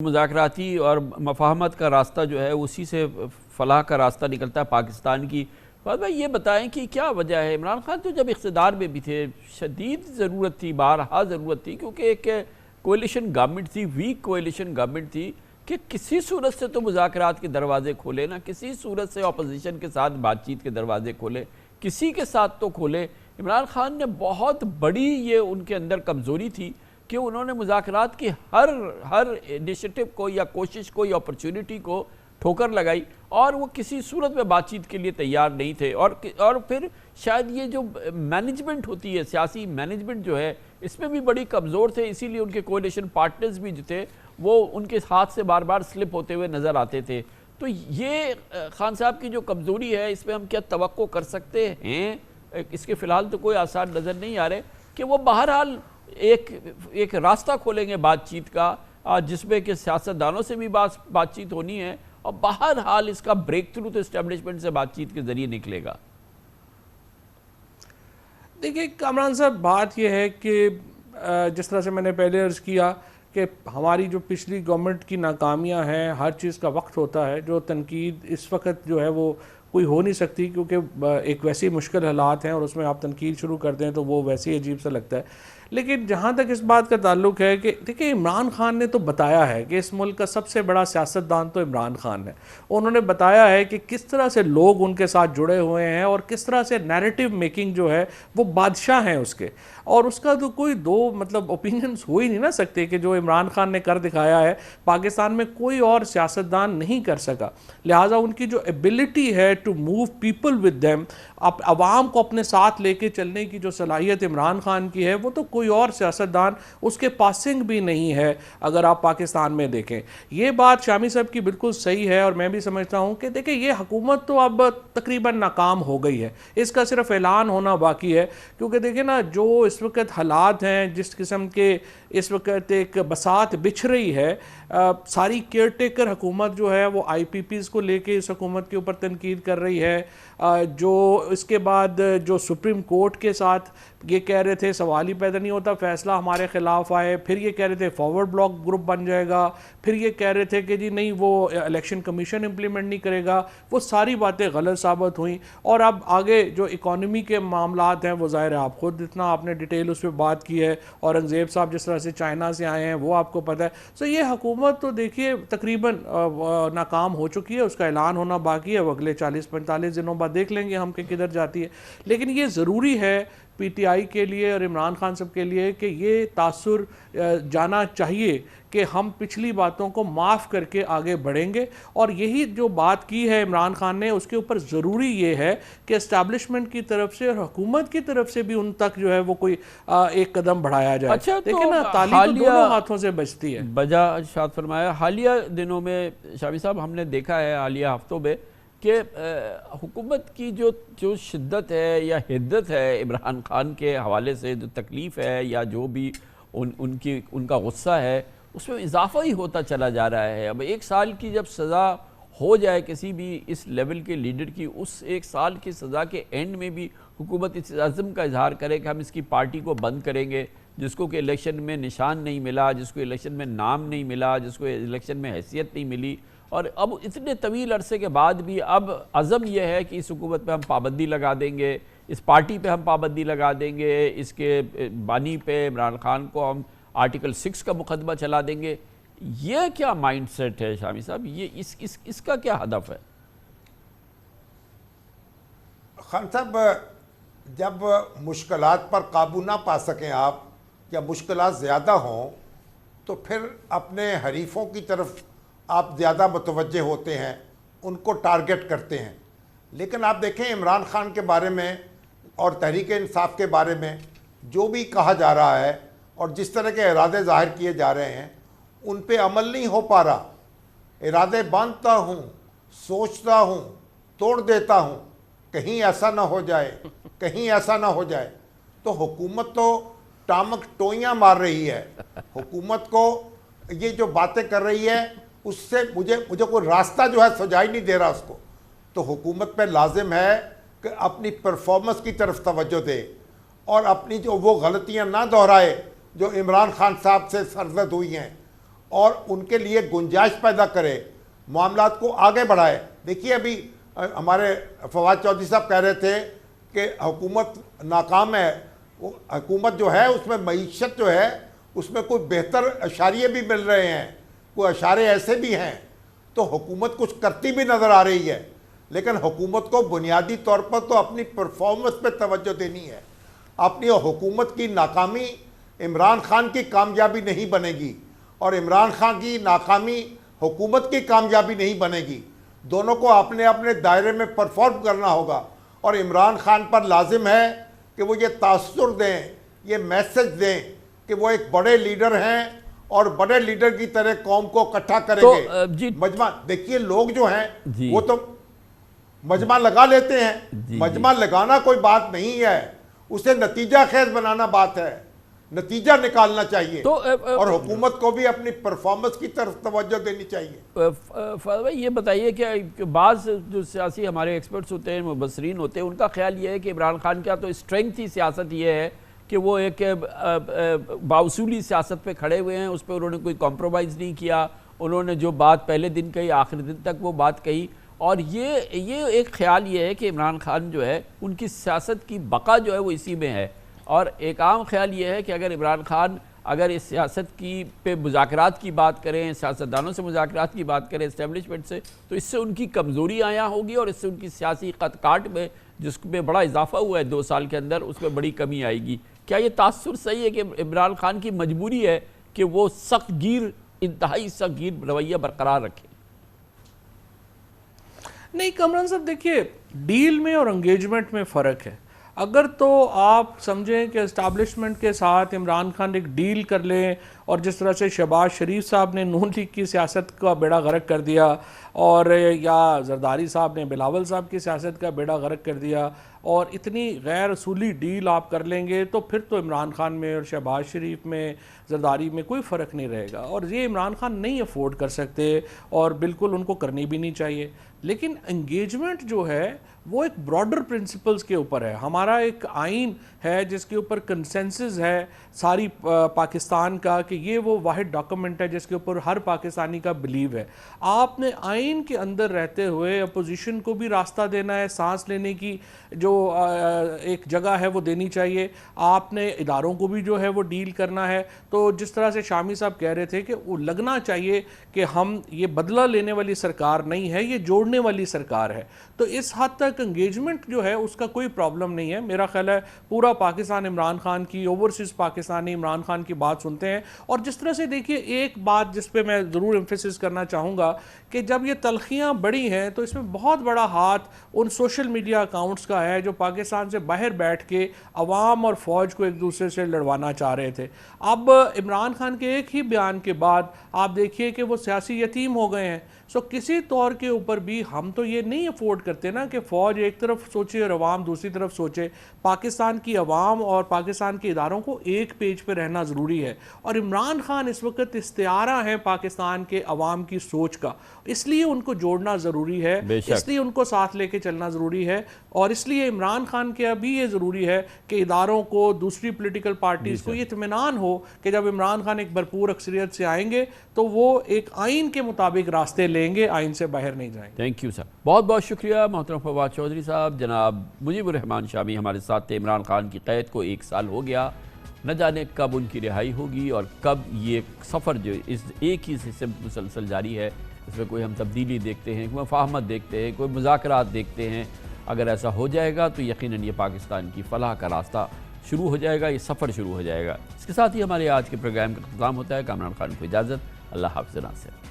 مذاکراتی اور مفاہمت کا راستہ جو ہے اسی سے فلاح کا راستہ نکلتا ہے پاکستان کی۔ فہد بھائی یہ بتائیں کہ کیا وجہ ہے؟ عمران خان تو جب اقتدار میں بھی تھے شدید ضرورت تھی، بارہا ضرورت تھی، کیونکہ ایک کوئلیشن گورنمنٹ تھی، ویک کوئلیشن گورنمنٹ تھی، کہ کسی صورت سے تو مذاکرات کے دروازے کھولے نا، کسی صورت سے اپوزیشن کے ساتھ بات چیت کے دروازے کھولے، کسی کے ساتھ تو کھولے۔ عمران خان نے بہت بڑی یہ ان کے اندر کمزوری تھی کہ انہوں نے مذاکرات کی ہر انیشیٹو کو یا کوشش کو یا اپرچونٹی کو ٹھوکر لگائی، اور وہ کسی صورت میں بات چیت کے لیے تیار نہیں تھے۔ اور پھر شاید یہ جو مینجمنٹ ہوتی ہے، سیاسی مینجمنٹ جو ہے، اس میں بھی بڑی کمزور تھے، اسی لیے ان کے کولیشن پارٹنرز بھی جو تھے وہ ان کے ہاتھ سے بار بار سلپ ہوتے ہوئے نظر آتے تھے۔ تو یہ خان صاحب کی جو کمزوری ہے، اس میں ہم کیا توقع کر سکتے ہیں؟ اس کے فی الحال تو کوئی آثار نظر نہیں آ رہے کہ وہ بہرحال ایک راستہ کھولیں گے بات چیت کا، جس میں کہ سیاستدانوں سے بھی بات چیت ہونی ہے، اور بہرحال اس کا بریک تھرو تو اسٹیبلشمنٹ سے بات چیت کے ذریعے نکلے گا۔ دیکھیے کامران صاحب، بات یہ ہے کہ جس طرح سے میں نے پہلے عرض کیا کہ ہماری جو پچھلی گورنمنٹ کی ناکامیاں ہیں، ہر چیز کا وقت ہوتا ہے، جو تنقید اس وقت جو ہے وہ کوئی ہو نہیں سکتی، کیونکہ ایک ویسی مشکل حالات ہیں اور اس میں آپ تنقید شروع کر دیں تو وہ ویسے ہی عجیب سا لگتا ہے۔ لیکن جہاں تک اس بات کا تعلق ہے کہ دیکھیں، عمران خان نے تو بتایا ہے کہ اس ملک کا سب سے بڑا سیاستدان تو عمران خان ہے۔ انہوں نے بتایا ہے کہ کس طرح سے لوگ ان کے ساتھ جڑے ہوئے ہیں اور کس طرح سے نیریٹو میکنگ جو ہے وہ بادشاہ ہیں اس کے، اور اس کا تو کوئی دو اوپینینز ہو ہی نہیں نہ سکتے کہ جو عمران خان نے کر دکھایا ہے پاکستان میں کوئی اور سیاستدان نہیں کر سکا۔ لہٰذا ان کی جو ایبلٹی ہے to move people with them, عوام کو اپنے ساتھ لے کے چلنے کی جو صلاحیت عمران خان کی ہے، وہ تو کوئی اور سیاستدان اس کے پاسنگ بھی نہیں ہے اگر آپ پاکستان میں دیکھیں۔ یہ بات شامی صاحب کی بالکل صحیح ہے، اور میں بھی سمجھتا ہوں کہ دیکھیں یہ حکومت تو اب تقریباً ناکام ہو گئی ہے، اس کا صرف اعلان ہونا باقی ہے، کیونکہ دیکھیں نا جو اس وقت حالات ہیں، جس قسم کے اس وقت ایک بساط بچھ رہی ہے، ساری کیئر ٹیکر حکومت جو ہے وہ آئی پی پیز کو لے کے اس حکومت کے اوپر تنقید کر رہی ہے، جو اس کے بعد جو سپریم کورٹ کے ساتھ یہ کہہ رہے تھے سوال ہی پیدا نہیں ہوتا فیصلہ ہمارے خلاف آئے، پھر یہ کہہ رہے تھے فارورڈ بلاک گروپ بن جائے گا، پھر یہ کہہ رہے تھے کہ جی نہیں وہ الیکشن کمیشن امپلیمنٹ نہیں کرے گا، وہ ساری باتیں غلط ثابت ہوئیں۔ اور اب آگے جو اکانومی کے معاملات ہیں وہ ظاہر ہے آپ خود اتنا آپ نے ڈیٹیل اس پہ بات کی ہے، اورنگزیب صاحب جس طرح سے چائنا سے آئے ہیں وہ آپ کو پتہ ہے۔ سو یہ حکومت تو دیکھیے تقریباً ناکام ہو چکی ہے، اس کا اعلان ہونا باقی ہے، وہ اگلے 40-45 دنوں بعد دیکھ لیں گے ہم کہ کدھر جاتی ہے۔ لیکن یہ ضروری ہے پی ٹی آئی کے لیے اور عمران خان صاحب کے لیے کہ یہ تاثر جانا چاہیے کہ ہم پچھلی باتوں کو معاف کر کے آگے بڑھیں گے، اور یہی جو بات کی ہے عمران خان نے اس کے اوپر ضروری یہ ہے کہ اسٹیبلشمنٹ کی طرف سے اور حکومت کی طرف سے بھی ان تک جو ہے وہ کوئی ایک قدم بڑھایا جائے۔ اچھا، لیکن تالی تو دونوں ہاتھوں سے بجتی ہے۔ بجا ارشاد فرمایا۔ حالیہ دنوں میں شامی صاحب ہم نے دیکھا ہے، حالیہ ہفتوں میں، کہ حکومت کی جو شدت ہے یا حدت ہے عمران خان کے حوالے سے، جو تکلیف ہے یا جو بھی ان کا غصہ ہے، اس میں اضافہ ہی ہوتا چلا جا رہا ہے۔ اب 1 سال کی جب سزا ہو جائے کسی بھی اس لیول کے لیڈر کی، اس 1 سال کی سزا کے اینڈ میں بھی حکومت اس عزم کا اظہار کرے کہ ہم اس کی پارٹی کو بند کریں گے، جس کو کہ الیکشن میں نشان نہیں ملا، جس کو الیکشن میں نام نہیں ملا، جس کو الیکشن میں حیثیت نہیں ملی، اور اب اتنے طویل عرصے کے بعد بھی اب عزم یہ ہے کہ اس حکومت پہ ہم پابندی لگا دیں گے، اس پارٹی پہ ہم پابندی لگا دیں گے، اس کے بانی پہ عمران خان کو ہم آرٹیکل 6 کا مقدمہ چلا دیں گے۔ یہ کیا مائنڈ سیٹ ہے شامی صاحب؟ یہ اس کا کیا ہدف ہے؟ خان صاحب، جب مشکلات پر قابو نہ پا سکیں آپ یا مشکلات زیادہ ہوں تو پھر اپنے حریفوں کی طرف آپ زیادہ متوجہ ہوتے ہیں، ان کو ٹارگٹ کرتے ہیں۔ لیکن آپ دیکھیں عمران خان کے بارے میں اور تحریک انصاف کے بارے میں جو بھی کہا جا رہا ہے اور جس طرح کے ارادے ظاہر کیے جا رہے ہیں، ان پہ عمل نہیں ہو پا رہا۔ ارادے باندھتا ہوں، سوچتا ہوں، توڑ دیتا ہوں، کہیں ایسا نہ ہو جائے، کہیں ایسا نہ ہو جائے۔ تو حکومت تو ٹامک ٹوئیاں مار رہی ہے، حکومت کو یہ جو باتیں کر رہی ہے اس سے مجھے کوئی راستہ جو ہے سجائی نہیں دے رہا اس کو۔ تو حکومت پہ لازم ہے کہ اپنی پرفارمنس کی طرف توجہ دے اور اپنی جو وہ غلطیاں نہ دہرائے جو عمران خان صاحب سے سرزد ہوئی ہیں، اور ان کے لیے گنجائش پیدا کرے, معاملات کو آگے بڑھائے. دیکھیے ابھی ہمارے فواد چودھری صاحب کہہ رہے تھے کہ حکومت ناکام ہے. حکومت جو ہے اس میں معیشت جو ہے اس میں کوئی بہتر اشاریے بھی مل رہے ہیں, کوئی اشارے ایسے بھی ہیں, تو حکومت کچھ کرتی بھی نظر آ رہی ہے. لیکن حکومت کو بنیادی طور پر تو اپنی پرفارمنس پہ توجہ دینی ہے. اپنی حکومت کی ناکامی عمران خان کی کامیابی نہیں بنے گی, اور عمران خان کی ناکامی حکومت کی کامیابی نہیں بنے گی. دونوں کو اپنے اپنے دائرے میں پرفارم کرنا ہوگا, اور عمران خان پر لازم ہے کہ وہ یہ تاثر دیں, یہ میسج دیں کہ وہ ایک بڑے لیڈر ہیں اور بڑے لیڈر کی طرح قوم کو اکٹھا کریں گے. مجمع دیکھیے لوگ جو ہیں وہ تو مجمع لگا لیتے ہیں, مجمع لگانا کوئی بات نہیں ہے, اسے نتیجہ خیز بنانا بات ہے, نتیجہ نکالنا چاہیے, اور حکومت کو بھی اپنی پرفارمنس کی طرف توجہ دینی چاہیے. فاضل بھائی یہ بتائیے کہ بعض جو سیاسی ہمارے ایکسپرٹس ہوتے ہیں, مبصرین ہوتے ہیں, ان کا خیال یہ ہے کہ عمران خان کا تو اسٹرینگتھ ہی سیاست یہ ہے کہ وہ ایک باوصولی سیاست پہ کھڑے ہوئے ہیں, اس پہ انہوں نے کوئی کمپرومائز نہیں کیا, انہوں نے جو بات پہلے دن کہی آخر دن تک وہ بات کہی. اور یہ ایک خیال یہ ہے کہ عمران خان جو ہے ان کی سیاست کی بقا جو ہے وہ اسی میں ہے. اور ایک عام خیال یہ ہے کہ اگر عمران خان اگر اس سیاست کی پہ مذاکرات کی بات کریں, سیاستدانوں سے مذاکرات کی بات کریں, اسٹیبلشمنٹ سے, تو اس سے ان کی کمزوری آیا ہوگی, اور اس سے ان کی سیاسی خط کاٹ میں جس میں بڑا اضافہ ہوا ہے 2 سال کے اندر, اس میں بڑی کمی آئے گی. کیا یہ تاثر صحیح ہے کہ عمران خان کی مجبوری ہے کہ وہ سخت گیر, انتہائی سخت گیر رویہ برقرار رکھے؟ نہیں کامران صاحب, دیکھیے ڈیل میں اور انگیجمنٹ میں فرق ہے. اگر تو آپ سمجھیں کہ اسٹیبلشمنٹ کے ساتھ عمران خان ایک ڈیل کر لیں, اور جس طرح سے شہباز شریف صاحب نے نون لیگ کی سیاست کا بیڑا غرق کر دیا, اور یا زرداری صاحب نے بلاول صاحب کی سیاست کا بیڑا غرق کر دیا, اور اتنی غیر اصولی ڈیل آپ کر لیں گے, تو پھر تو عمران خان میں اور شہباز شریف میں, زرداری میں کوئی فرق نہیں رہے گا, اور یہ عمران خان نہیں افورڈ کر سکتے, اور بالکل ان کو کرنی بھی نہیں چاہیے. لیکن انگیجمنٹ جو ہے وہ ایک براڈر پرنسپلز کے اوپر ہے. ہمارا ایک آئین ہے جس کے اوپر کنسنسس ہے ساری پاکستان کا, کہ یہ وہ واحد ڈاکومنٹ ہے جس کے اوپر ہر پاکستانی کا بلیو ہے. آپ نے آئین کے اندر رہتے ہوئے اپوزیشن کو بھی راستہ دینا ہے, سانس لینے کی جو ایک جگہ ہے وہ دینی چاہیے. آپ نے اداروں کو بھی جو ہے وہ ڈیل کرنا ہے. تو جس طرح سے شامی صاحب کہہ رہے تھے کہ وہ لگنا چاہیے کہ ہم یہ بدلہ لینے والی سرکار نہیں ہے, یہ جوڑنے والی سرکار ہے. تو اس حد تک انگیجمنٹ جو ہے اس کا کوئی پرابلم نہیں ہے. میرا خیال ہے پورا پاکستان عمران خان کی, اوورسیز پاکستانی عمران خان کی بات سنتے ہیں. اور جس طرح سے دیکھیے ایک بات جس پہ میں ضرور ایمفیسس کرنا چاہوں گا کہ جب یہ تلخیاں بڑی ہیں تو اس میں بہت بڑا ہاتھ ان سوشل میڈیا اکاؤنٹس کا ہے جو پاکستان سے باہر بیٹھ کے عوام اور فوج کو ایک دوسرے سے لڑوانا چاہ رہے تھے. اب عمران خان کے ایک ہی بیان کے بعد آپ دیکھیے کہ وہ سیاسی یتیم ہو گئے ہیں. سو کسی طور کے اوپر بھی ہم تو یہ نہیں افورڈ کرتے نا کہ فوج ایک طرف سوچے اور عوام دوسری طرف سوچے. پاکستان کی عوام اور پاکستان کے اداروں کو ایک پیج پہ رہنا ضروری ہے, اور عمران خان اس وقت استعارہ ہیں پاکستان کے عوام کی سوچ کا, اس لیے ان کو جوڑنا ضروری ہے, اس لیے ان کو ساتھ لے کے چلنا ضروری ہے. اور اس لیے عمران خان کے ابھی یہ ضروری ہے کہ اداروں کو, دوسری پولیٹیکل پارٹیز کو یہ اطمینان ہو کہ جب عمران خان ایک بھرپور اکثریت سے آئیں گے تو وہ ایک آئین کے مطابق راستے لیں گے, آئین سے باہر نہیں جائیں گے. تھینک یو سر, بہت بہت شکریہ محترم فواد چودھری صاحب. جناب مجیب الرحمان شامی ہمارے ساتھ تھے. عمران خان کی قید کو 1 سال ہو گیا, نہ جانے کب ان کی رہائی ہوگی اور کب یہ سفر جو اس ایک ہی سے مسلسل جاری ہے اس میں کوئی ہم تبدیلی دیکھتے ہیں, کوئی مفاہمت دیکھتے ہیں, کوئی مذاکرات دیکھتے ہیں. اگر ایسا ہو جائے گا تو یقیناً یہ پاکستان کی فلاح کا راستہ شروع ہو جائے گا, یہ سفر شروع ہو جائے گا. اس کے ساتھ ہی ہمارے آج کے پروگرام کا اختتام ہوتا ہے. کامران خان کو اجازت, اللہ حافظ ناصر.